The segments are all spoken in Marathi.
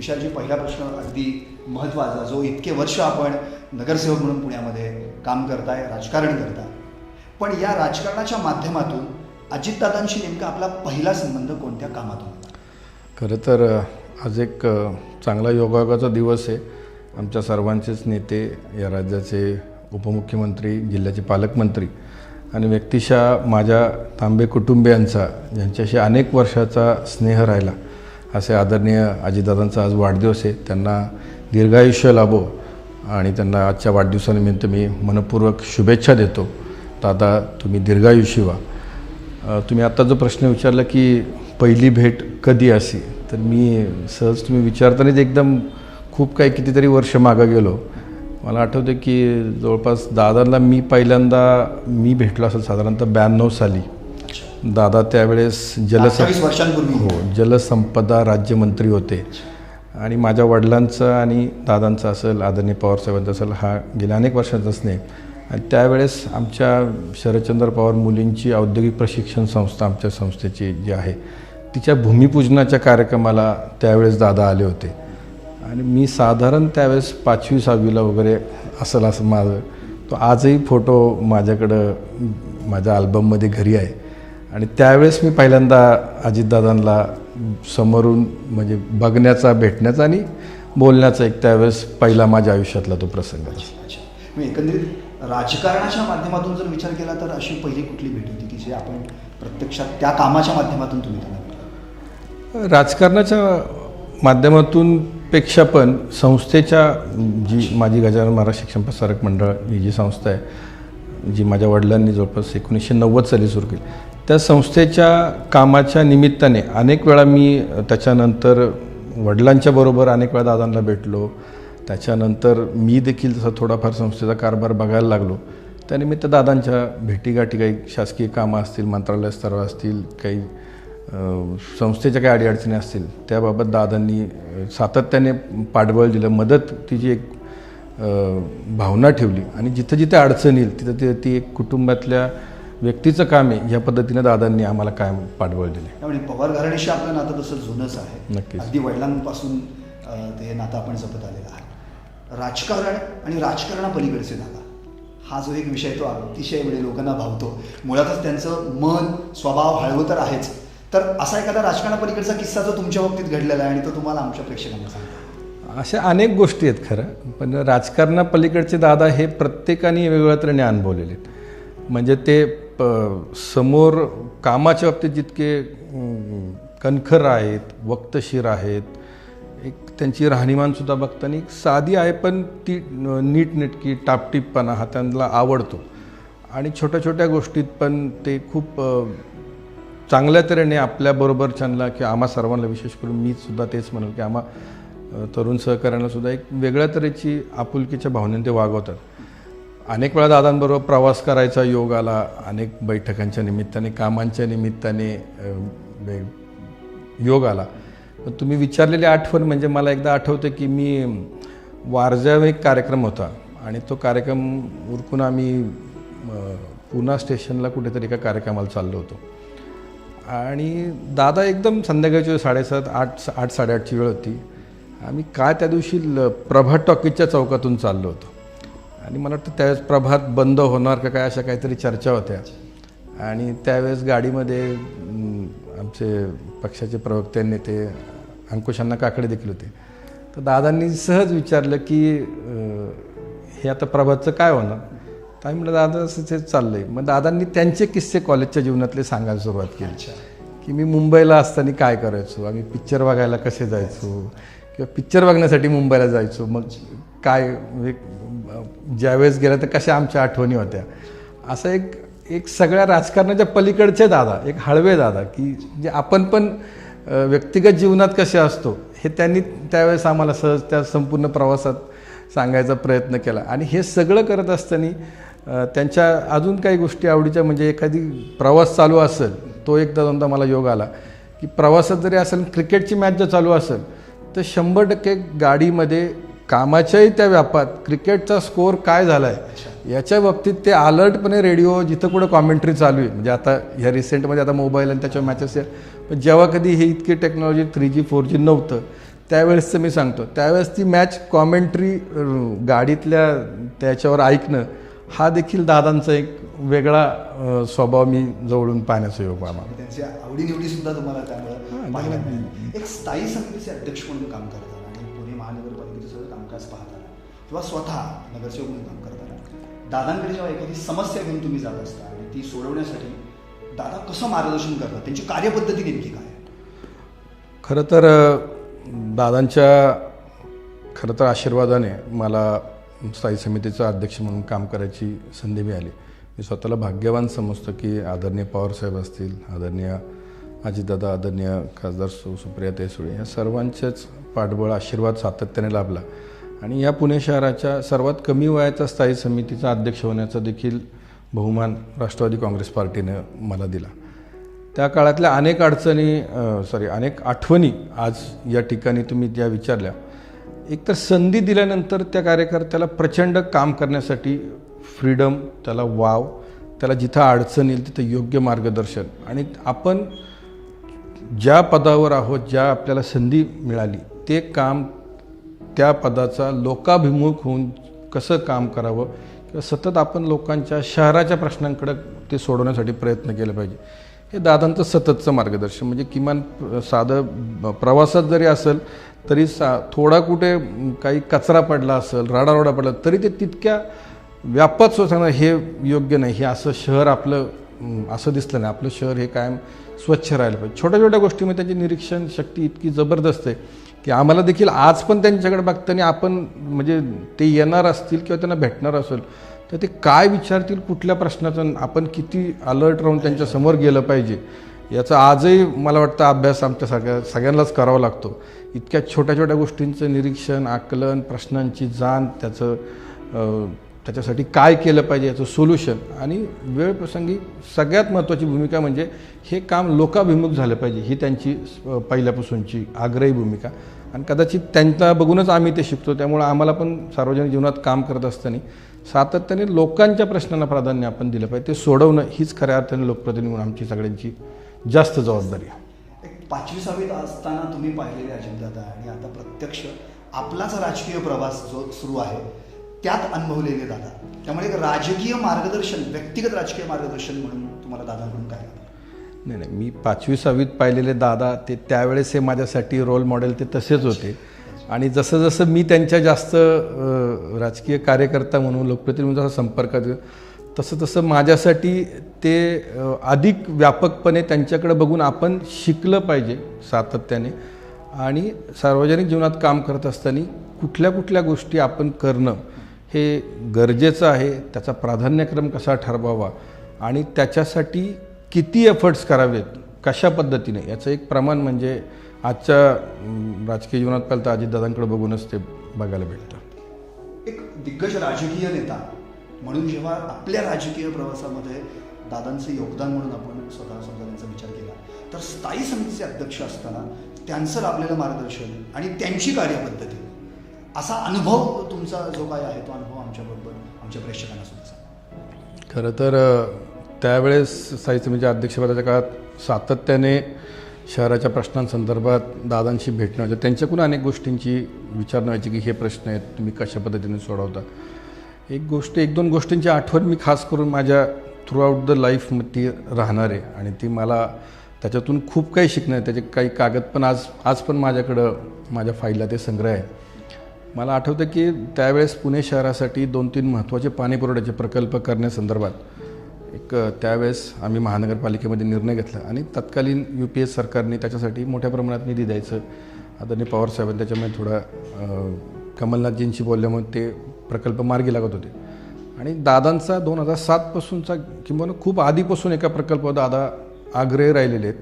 विशालजी, पहिला प्रश्न अगदी महत्त्वाचा, जो इतके वर्ष आपण नगरसेवक म्हणून पुण्यामध्ये काम करताय, राजकारण करताय, पण या राजकारणाच्या माध्यमातून अजितदादांशी नेमका आपला पहिला संबंध कोणत्या कामातून होता? खरं तर आज एक चांगला योगायोगाचा दिवस आहे. आमच्या सर्वांचेच नेते, या राज्याचे उपमुख्यमंत्री, जिल्ह्याचे पालकमंत्री आणि व्यक्तिशः माझ्या तांबे कुटुंबियांचा, ज्यांच्याशी अनेक वर्षाचा स्नेह राहिला, असे आदरणीय अजितदादांचा आज वाढदिवस आहे. त्यांना दीर्घायुष्य लाभो आणि त्यांना आजच्या वाढदिवसानिमित्त मी मनपूर्वक शुभेच्छा देतो. दादा, तुम्ही दीर्घायुषी व्हा. तुम्ही आत्ता जो प्रश्न विचारला की पहिली भेट कधी अशी, तर मी सहज तुम्ही विचारतानाच एकदम खूप काही कितीतरी वर्ष मागं गेलो. मला आठवतं की जवळपास दादांना मी पहिल्यांदा भेटलो असेल साधारणतः 92 साली. दादा त्यावेळेस जलसंपदा राज्यमंत्री होते आणि माझ्या वडिलांचं आणि दादांचं असेल, आदरणीय पवारसाहेबांचं असेल, हा गेल्या अनेक वर्षाचा स्नेह. आणि त्यावेळेस आमच्या शरदचंद्र पवार मुलींची औद्योगिक प्रशिक्षण संस्था, आमच्या संस्थेची जी आहे, तिच्या भूमिपूजनाच्या कार्यक्रमाला त्यावेळेस दादा आले होते. आणि मी साधारण त्यावेळेस 5वी 6वीला वगैरे असेल असं माझं. तो आजही फोटो माझ्याकडं माझ्या अल्बममध्ये घरी आहे. आणि त्यावेळेस मी पहिल्यांदा अजितदादांना समोरून म्हणजे बघण्याचा, भेटण्याचा आणि बोलण्याचा एक त्यावेळेस पहिला माझ्या आयुष्यातला तो प्रसंग आहे. मी एकंदरीत राजकारणाच्या माध्यमातून जर विचार केला तर अशी पहिली कुठली भेट होती की जे आपण प्रत्यक्षात त्या कामाच्या माध्यमातून तुम्ही त्यांना भेटला? राजकारणाच्या माध्यमातून पेक्षा पण संस्थेच्या, जी माझी गजानन महाराज शिक्षण प्रसारक मंडळ ही जी संस्था आहे, जी माझ्या वडिलांनी जवळपास 1990 साली सुरू केली, त्या संस्थेच्या कामाच्या निमित्ताने अनेक वेळा मी त्याच्यानंतर वडिलांच्या बरोबर अनेक वेळा दादांना भेटलो. त्याच्यानंतर मी देखील जसा थोडाफार संस्थेचा कारभार बघायला लागलो, त्यानिमित्त दादांच्या भेटीगाठी, काही शासकीय कामं असतील, मंत्रालय स्तरावर असतील, काही संस्थेच्या काही अडीअडचणी असतील, त्याबाबत दादांनी सातत्याने पाठबळ दिलं, मदत तिची एक भावना ठेवली. आणि जिथं जिथं अडचण येईल तिथं ती एक कुटुंबातल्या व्यक्तीचं काम आहे, ह्या पद्धतीने दादांनी आम्हाला कायम पाठबळ दिले. त्यामुळे पवार घराण्याशी आपलं नातं तसं जुनंच आहे. नक्कीच. अगदी वडिलांपासून ते नातं आपण जपत आलेलं आहे. राजकारण आणि राजकारणापलीकडचे दादा, हा जो एक विषय तो अतिशय म्हणजे लोकांना भावतो. मुळातच त्यांचं मन, स्वभाव हळवं तर आहेच, तर असा एखादा राजकारणापलीकडचा किस्सा जो तुमच्या बाबतीत घडलेला आहे आणि तो तुम्हाला आमच्या प्रेक्षकांना सांगा. अशा अनेक गोष्टी आहेत खरं, पण राजकारणापलीकडचे दादा हे प्रत्येकाने वेगवेगळ्या तऱ्हेने अनुभवलेले आहेत. म्हणजे ते समोर कामाच्या बाबतीत जितके कणखर आहेत, वक्तशीर आहेत, एक त्यांची राहणीमानसुद्धा बघताना एक साधी आहे, पण ती नीटनेटकी, टापटीपपणा हा त्यांना आवडतो. आणि छोट्या छोट्या गोष्टीत पण ते खूप चांगल्या तऱ्हेने आपल्याबरोबरच्यांना किंवा आम्हा सर्वांना, विशेष करून मी सुद्धा तेच म्हणेल की आम्हा तरुण सहकाऱ्यांना सुद्धा एक वेगळ्या तऱ्हेची आपुलकीच्या भावनेने ते वागवतात. अनेक वेळा दादांबरोबर प्रवास करायचा योग आला, अनेक बैठकांच्या निमित्ताने, कामांच्या निमित्ताने योग आला. पण तुम्ही विचारलेली आठवण म्हणजे मला एकदा आठवतं की मी वारजावर एक कार्यक्रम होता आणि तो कार्यक्रम उरकून आम्ही पुणा स्टेशनला कुठेतरी एका कार्यक्रमाला चाललो होतो. आणि दादा एकदम संध्याकाळची 7:30, 8 8:30ची वेळ होती. आम्ही काय त्या दिवशी प्रभात टॉकीजच्या चौकातून चाललो होतो आणि मला वाटतं त्यावेळेस प्रभात बंद होणार का काय, अशा काहीतरी चर्चा होत्या. आणि त्यावेळेस गाडीमध्ये आमचे पक्षाचे प्रवक्त्यांनी ते अंकुशांना काकडे देखील होते. तर दादांनी सहज विचारलं की हे आता प्रभातचं काय होणार. तर आम्ही म्हटलं दादा असं ते चाललं आहे. मग दादांनी त्यांचे किस्से कॉलेजच्या जीवनातले सांगायला सुरुवात केली की मी मुंबईला असताना काय करायचो, आम्ही पिक्चर बघायला कसे जायचो किंवा पिक्चर बघण्यासाठी मुंबईला जायचो, मग काय म्हणजे ज्यावेळेस गेलं तर कशा आमच्या आठवणी होत्या. असं एक सगळ्या राजकारणाच्या पलीकडचे दादा, एक हळवे दादा, की जे आपण पण व्यक्तिगत जीवनात कसे असतो हे त्यांनी त्यावेळेस आम्हाला सहज त्या संपूर्ण प्रवासात सांगायचा प्रयत्न केला. आणि हे सगळं करत असताना त्यांच्या अजून काही गोष्टी आवडीच्या, म्हणजे एखादी प्रवास चालू असेल, तो एकदा दोनदा मला योग आला की प्रवासात जरी असेल, क्रिकेटची मॅच जर चालू असेल तर 100% गाडीमध्ये कामाच्याही त्या व्यापात क्रिकेटचा स्कोअर काय झाला आहे याच्या बाबतीत ते अलर्टपणे रेडिओ, जिथं कुठं कॉमेंट्री चालू आहे, म्हणजे आता ह्या रिसेंटमध्ये आता मोबाईल आणि त्याच्या मॅचेस, पण जेव्हा कधी हे इतकी टेक्नॉलॉजी 3G 4G नव्हतं त्यावेळेसचं मी सांगतो, त्यावेळेस ती मॅच कॉमेंट्री गाडीतल्या त्याच्यावर ऐकणं हा देखील दादांचा एक वेगळा स्वभाव मी जवळून पाहण्याचा योग आम्हाला. त्यांची आवडीनिवडी सुद्धा तुम्हाला त्यामुळे पाहायला मिळाली. एक स्थायी समितीचे अध्यक्ष म्हणून काम करताना आणि पुणे महानगरपालिकेचं सगळं कामकाज पाहताना किंवा स्वतः नगरसेवक म्हणून काम करताना दादांकडे जेव्हा एखादी समस्या घेऊन तुम्ही जात असता आणि ती सोडवण्यासाठी दादा कसं मार्गदर्शन करतात, त्यांची कार्यपद्धती नेमकी काय आहे? खरं तर दादांच्या आशीर्वादाने मला स्थायी समितीचा अध्यक्ष म्हणून काम करायची संधी मिळाली. मी स्वतःला भाग्यवान समजतो की आदरणीय पवारसाहेब असतील, आदरणीय अजितदादा, आदरणीय खासदार सुप्रियाताई सुळे या सर्वांचेच पाठबळ आशीर्वाद सातत्याने लाभला आणि या पुणे शहराच्या सर्वात कमी वयाचा स्थायी समितीचा अध्यक्ष होण्याचा देखील बहुमान राष्ट्रवादी काँग्रेस पार्टीनं मला दिला. त्या काळातल्या अनेक अनेक आठवणी आज या ठिकाणी तुम्ही ज्या विचारल्या, एकतर संधी दिल्यानंतर त्या कार्यकर्त्याला प्रचंड काम करण्यासाठी फ्रीडम, त्याला वाव, त्याला जिथं अडचण येईल तिथं योग्य मार्गदर्शन आणि आपण ज्या पदावर आहोत, ज्या आपल्याला संधी मिळाली ते काम, त्या पदाचा लोकाभिमुख होऊन कसं काम करावं किंवा सतत आपण लोकांच्या शहराच्या प्रश्नांकडे ते सोडवण्यासाठी प्रयत्न केले पाहिजे, हे दादांचं सततचं मार्गदर्शन. म्हणजे किमान साधं प्रवासात जरी असेल तरी थोडा कुठे काही कचरा पडला असेल, राडारोडा पडला तरी ते तितक्या व्यापक सांगणं हे योग्य नाही. हे असं शहर आपलं असं दिसलं नाही, आपलं शहर हे कायम स्वच्छ राहायला पाहिजे. छोट्या छोट्या गोष्टीमध्ये त्यांची निरीक्षण शक्ती इतकी जबरदस्त आहे की आम्हाला देखील आज पण त्यांच्याकडे बघताना आपण म्हणजे ते येणार असतील किंवा त्यांना भेटणार असेल तर ते काय विचारतील, कुठल्या प्रश्नाचं आपण किती अलर्ट राहून त्यांच्या समोर गेलं पाहिजे याचा आजही मला वाटतं अभ्यास आमच्या सगळ्यांनाच करावा लागतो. इतक्या छोट्या छोट्या गोष्टींचं निरीक्षण, आकलन, प्रश्नांची जाण, त्याच्यासाठी काय केलं पाहिजे याचं सोल्युशन आणि वेळप्रसंगी सगळ्यात महत्त्वाची भूमिका म्हणजे हे काम लोकाभिमुख झालं पाहिजे, ही त्यांची पहिल्यापासूनची आग्रही भूमिका आणि कदाचित त्यांना बघूनच आम्ही ते शिकतो. त्यामुळे आम्हाला पण सार्वजनिक जीवनात काम करत असताना सातत्याने लोकांच्या प्रश्नांना प्राधान्य आपण दिलं पाहिजे, ते सोडवणं हीच खऱ्या अर्थाने लोकप्रतिनिधी म्हणून आमची सगळ्यांची जास्त जबाबदारी आहे. एक 5वी-6वीत असताना तुम्ही पाहिलेले अजितदादा आणि आता प्रत्यक्ष आपलाच राजकीय प्रवास जो सुरू आहे त्यात अनुभवलेले दादा, त्यामुळे एक राजकीय मार्गदर्शन, व्यक्तिगत राजकीय मार्गदर्शन म्हणून तुम्हाला दादांकडून काय लागलं? नाही, मी 5वी-6वीत पाहिलेले दादा ते त्यावेळेस हे माझ्यासाठी रोल मॉडेल ते तसेच होते आणि जसं जसं मी त्यांच्या जास्त राजकीय कार्यकर्ता म्हणून लोकप्रतिनिधी जसा संपर्कात तसं माझ्यासाठी ते अधिक व्यापकपणे त्यांच्याकडे बघून आपण शिकलं पाहिजे सातत्याने आणि सार्वजनिक जीवनात काम करत असताना कुठल्या गोष्टी आपण करणं हे गरजेचं आहे, त्याचा प्राधान्यक्रम कसा ठरवावा आणि त्याच्यासाठी किती एफर्ट्स करावेत, कशा पद्धतीने याचं एक प्रमाण म्हणजे आजच्या राजकीय जीवनात पाहिलं तर अजितदादांकडे बघूनच ते बघायला भेटतं. एक दिग्गज राजकीय नेता म्हणून जेव्हा आपल्या राजकीय प्रवासामध्ये दादांचं योगदान म्हणून आपण स्वतः समजा त्यांचा विचार केला तर स्थायी समितीचे अध्यक्ष असताना त्यांचं लाभलेलं मार्गदर्शन आणि त्यांची कार्यपद्धती असा अनुभव तुमचा जो काय आहे तो अनुभव आमच्याबरोबर आमच्या प्रेक्षकांना सुद्धा सांगा. खरं तर त्यावेळेस स्थायी समितीच्या अध्यक्षपदाच्या काळात सातत्याने शहराच्या प्रश्नांसंदर्भात दादांशी भेटणं व्हायचं, त्यांच्याकडून अनेक गोष्टींची विचारणा व्हायची की हे प्रश्न आहेत तुम्ही कशा पद्धतीने सोडवता. एक दोन गोष्टींची आठवण मी खास करून माझ्या थ्रूआउट द लाईफमध्ये राहणार आहे आणि ती मला त्याच्यातून खूप काही शिकणं आहे. त्याचे काही कागद पण आज पण माझ्याकडं माझ्या फाईलला ते संग्रह आहे. मला आठवतं की त्यावेळेस पुणे शहरासाठी 2-3 महत्त्वाचे पाणी पुरवठ्याचे प्रकल्प करण्यासंदर्भात त्यावेळेस आम्ही महानगरपालिकेमध्ये निर्णय घेतला आणि तत्कालीन UPS सरकारने त्याच्यासाठी मोठ्या प्रमाणात निधी द्यायचं आदरणीय पवारसाहेबांनी त्याच्यामुळे थोडा कमलनाथजींशी बोलल्यामुळे ते प्रकल्प मार्गी लागत होते आणि दादांचा 2007पासूनचा किंवा खूप आधीपासून एका प्रकल्पावर दादा आग्रही राहिलेले आहेत.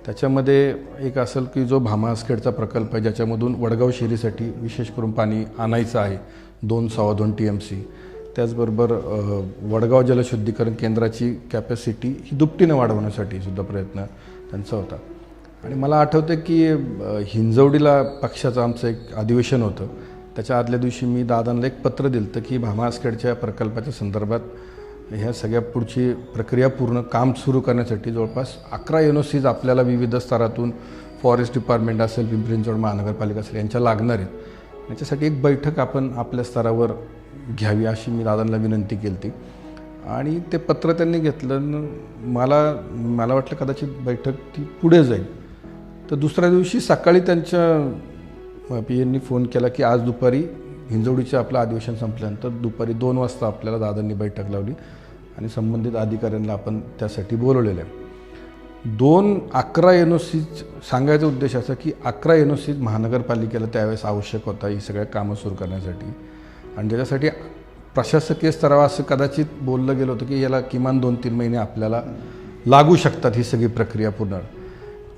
त्याच्यामध्ये एक असेल की जो भामासखेडचा प्रकल्प आहे ज्याच्यामधून वडगाव शहरीसाठी विशेष करून पाणी आणायचं आहे 2.2 TMC. त्याचबरोबर वडगाव जलशुद्धीकरण केंद्राची कॅपॅसिटी ही दुपटीनं वाढवण्यासाठी सुद्धा प्रयत्न त्यांचा होता. आणि मला आठवतं की हिंजवडीला पक्षाचं आमचं एक अधिवेशन होतं. त्याच्या आदल्या दिवशी मी दादांना एक पत्र दिलं की भामासखेडच्या प्रकल्पाच्या संदर्भात ह्या सगळ्या पुढची प्रक्रिया पूर्ण काम सुरू करण्यासाठी जवळपास 11 NOCs आपल्याला विविध स्तरातून फॉरेस्ट डिपार्टमेंट असेल, पिंपरी चिंचवड महानगरपालिका असेल, यांच्या लागणार आहेत. याच्यासाठी एक बैठक आपण आपल्या स्तरावर घ्यावी अशी मी दादांना विनंती केली होती आणि ते पत्र त्यांनी घेतलं. मला वाटलं कदाचित बैठक ती पुढे जाईल. तर दुसऱ्या दिवशी सकाळी त्यांच्या PAंनी फोन केला की आज दुपारी हिंजवडीचं आपलं अधिवेशन संपल्यानंतर दुपारी 2 वाजता आपल्याला दादांनी बैठक लावली आणि संबंधित अधिकाऱ्यांना आपण त्यासाठी बोलवलेलं आहे. 11 NOCs सांगायचा उद्देश असा की 11 NOCs महानगरपालिकेला त्यावेळेस आवश्यक होता ही सगळ्या कामं सुरू करण्यासाठी आणि त्याच्यासाठी प्रशासकीय स्तरावर असं कदाचित बोललं गेलं होतं की याला किमान 2-3 महिने आपल्याला लागू शकतात ही सगळी प्रक्रिया पूर्ण.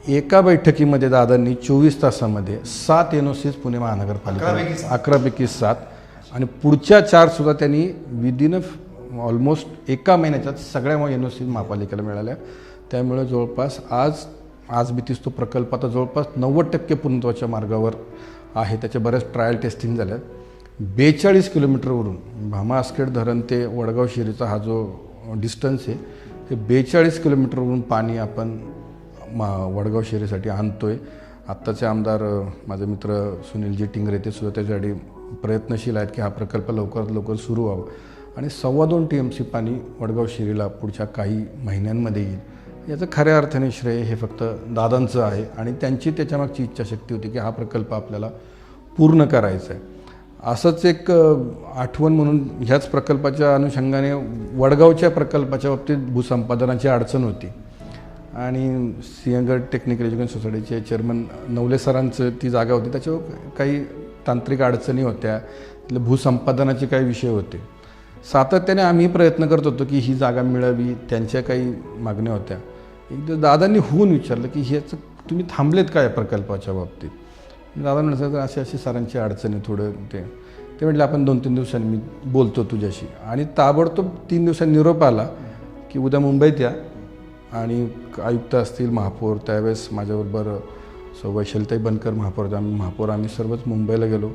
एका बैठकीमध्ये दादांनी 24 तासामध्ये 7 NOCs पुणे महानगरपालिका 11पैकी 7 आणि पुढच्या 4 सुद्धा त्यांनी विदिन ऑलमोस्ट एका महिन्याच्यात सगळ्या NOCs महापालिकेला मिळाल्या. त्यामुळे जवळपास आज भीतीस तो प्रकल्प आता जवळपास 90% पूर्णत्वाच्या मार्गावर आहे. त्याच्या बऱ्याच ट्रायल टेस्टिंग झाल्या. 42 किलोमीटरवरून भामा आसखेड धरण ते वडगाव शिरीचा हा जो डिस्टन्स आहे हे 42 किलोमीटरवरून पाणी आपण वडगाव शिरीसाठी आणतो आहे. आत्ताचे आमदार माझे मित्र सुनीलजी टिंगरे ते सुद्धा त्याच्यासाठी प्रयत्नशील आहेत की हा प्रकल्प लवकरात लवकर सुरू व्हावा आणि 2.25 TMC पाणी वडगाव शिरीला पुढच्या काही महिन्यांमध्ये येईल. याचं खऱ्या अर्थाने श्रेय हे फक्त दादांचं आहे आणि त्यांची त्याच्यामागची इच्छाशक्ती होती की हा प्रकल्प आपल्याला पूर्ण करायचा आहे. असंच एक आठवण म्हणून ह्याच प्रकल्पाच्या अनुषंगाने वडगावच्या प्रकल्पाच्या बाबतीत भूसंपादनाची अडचण होती आणि सिंहगड टेक्निकल एज्युकेशन सोसायटीचे चेअरमन नवले सरांचं ती जागा होती. त्याच्यावर काही तांत्रिक अडचणी होत्या, भूसंपादनाचे काही विषय होते. सातत्याने आम्ही प्रयत्न करत होतो की ही जागा मिळावी. त्यांच्या काही मागण्या होत्या. एकदा दादांनी होऊन विचारलं की ह्याचं तुम्ही थांबलेत काय प्रकल्पाच्या बाबतीत. दादा म्हणायचं अशी सरांची अडचणी थोडं ते म्हटले आपण 2-3 दिवसांनी मी बोलतो तुझ्याशी आणि ताबडतोब 3 दिवसांनी निरोप आला की उद्या मुंबईत या आणि आयुक्त असतील, महापौर, त्यावेळेस माझ्याबरोबर वैशालीताई बनकर महापौर आम्ही सर्वच मुंबईला गेलो.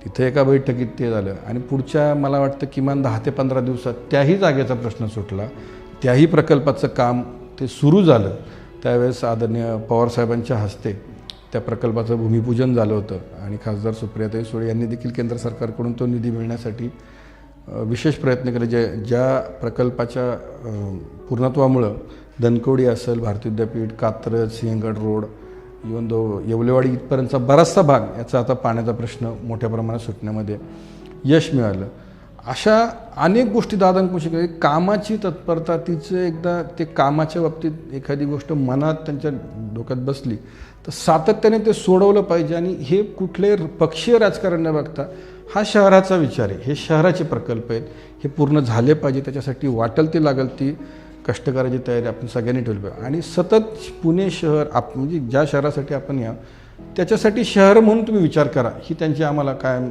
तिथे एका बैठकीत ते झालं आणि पुढच्या मला वाटतं किमान 10 ते 15 दिवसात त्याही जागेचा प्रश्न सुटला. त्याही प्रकल्पाचं काम ते सुरू झालं. त्यावेळेस आदरणीय पवारसाहेबांच्या हस्ते त्या प्रकल्पाचं भूमिपूजन झालं होतं आणि खासदार सुप्रियाताई सुळे यांनी देखील केंद्र सरकारकडून तो निधी मिळण्यासाठी विशेष प्रयत्न केले. ज्या प्रकल्पाच्या पूर्णत्वामुळं धनकवडी असेल, भारती विद्यापीठ, कात्रज, सिंहगड रोड, इवन येवलेवाडी इथपर्यंतचा बराचसा भाग याचा आता पाण्याचा प्रश्न मोठ्या प्रमाणात सुटण्यामध्ये यश मिळालं. अशा अनेक गोष्टी दादांकडून शिकले. कामाची तत्परता तिचं एकदा ते कामाच्या बाबतीत एखादी गोष्ट मनात त्यांच्या डोक्यात बसली तर सातत्याने ते सोडवलं पाहिजे आणि हे कुठले पक्षीय राजकारण न बघता हा शहराचा विचार आहे. हे शहराचे प्रकल्प आहेत, हे पूर्ण झाले पाहिजे. त्याच्यासाठी वाटेल ती लागेल ती कष्ट करायची तयारी आपण सगळ्यांनी ठेवली पाहिजे आणि सतत पुणे शहर म्हणजे ज्या शहरासाठी आपण या त्याच्यासाठी शहर म्हणून तुम्ही विचार करा ही त्यांची आम्हाला कायम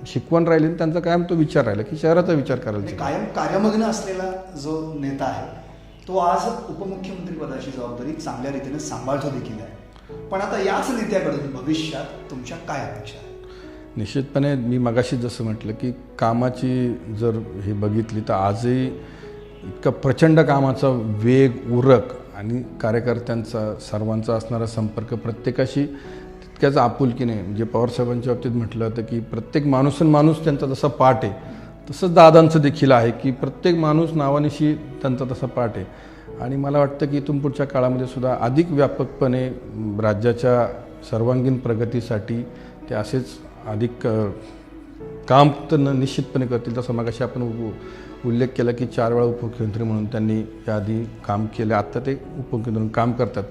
शिकवण राहिली. त्यांचा कायम तो विचार राहिला की शहराचा विचार करायला. कायम कार्यमग्न असलेला जो नेता आहे तो आज उपमुख्यमंत्री पदाची जबाबदारी चांगल्या रीतीने सांभाळतो देखील आहे. पण आता याच नेत्याकडून भविष्यात तुमच्या काय अपेक्षा आहे? निश्चितपणे मी मगाशी जसं म्हटलं की कामाची जर हे बघितली तर आजही इतका प्रचंड कामाचा वेग, उरक आणि कार्यकर्त्यांचा सर्वांचा असणारा संपर्क प्रत्येकाशी तितक्याच आपुलकीने म्हणजे पवारसाहेबांच्या बाबतीत म्हटलं होतं की प्रत्येक माणूस त्यांचा जसा पाठ आहे तसंच दादांचं देखील आहे की प्रत्येक माणूस नावानिशी त्यांचा तसा पाठ आहे. आणि मला वाटतं की इथून पुढच्या काळामध्ये सुद्धा अधिक व्यापकपणे राज्याच्या सर्वांगीण प्रगतीसाठी ते असेच अधिक काम तर निश्चितपणे करतील. तसं मगाशी आपण उल्लेख केला की 4 वेळा उपमुख्यमंत्री म्हणून त्यांनी याआधी काम केले. आत्ता ते उपमुख्यमंत्री म्हणून काम करतात.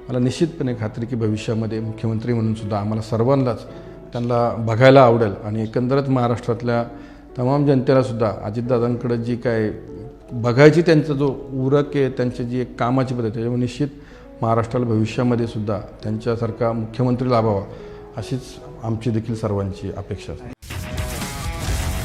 मला निश्चितपणे खात्री की भविष्यामध्ये मुख्यमंत्री म्हणून सुद्धा आम्हाला सर्वांनाच त्यांना बघायला आवडेल आणि एकंदरच महाराष्ट्रातल्या तमाम जनतेलासुद्धा अजितदादांकडे जी काय बघायची त्यांचा जो उरक आहे, त्यांची जी एक कामाची पद्धत आहे, त्याच्यामुळे निश्चित महाराष्ट्राला भविष्यामध्ये सुद्धा त्यांच्यासारखा मुख्यमंत्री लाभावा अशीच आमची देखील सर्वांची अपेक्षा आहे.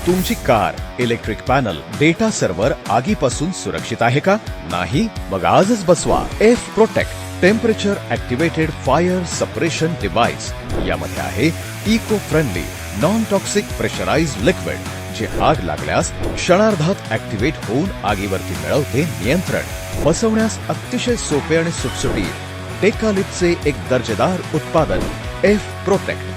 तुमची car, electric panel, data server आगीपासून सुरक्षित आहे का? नाही? मग आजच बसवा F protect temperature activated fire suppression device. यामध्ये आहे eco friendly non toxic pressurised liquid ची आग लागल्यास क्षणार्धात ऍक्टिव्हेट होऊन आगीवरती मिळवते नियंत्रण. बसवण्यास अतिशय सोपे आणि सुटसुटीत टेकालिपचे एक दर्जेदार उत्पादन एफ प्रोटेक्ट.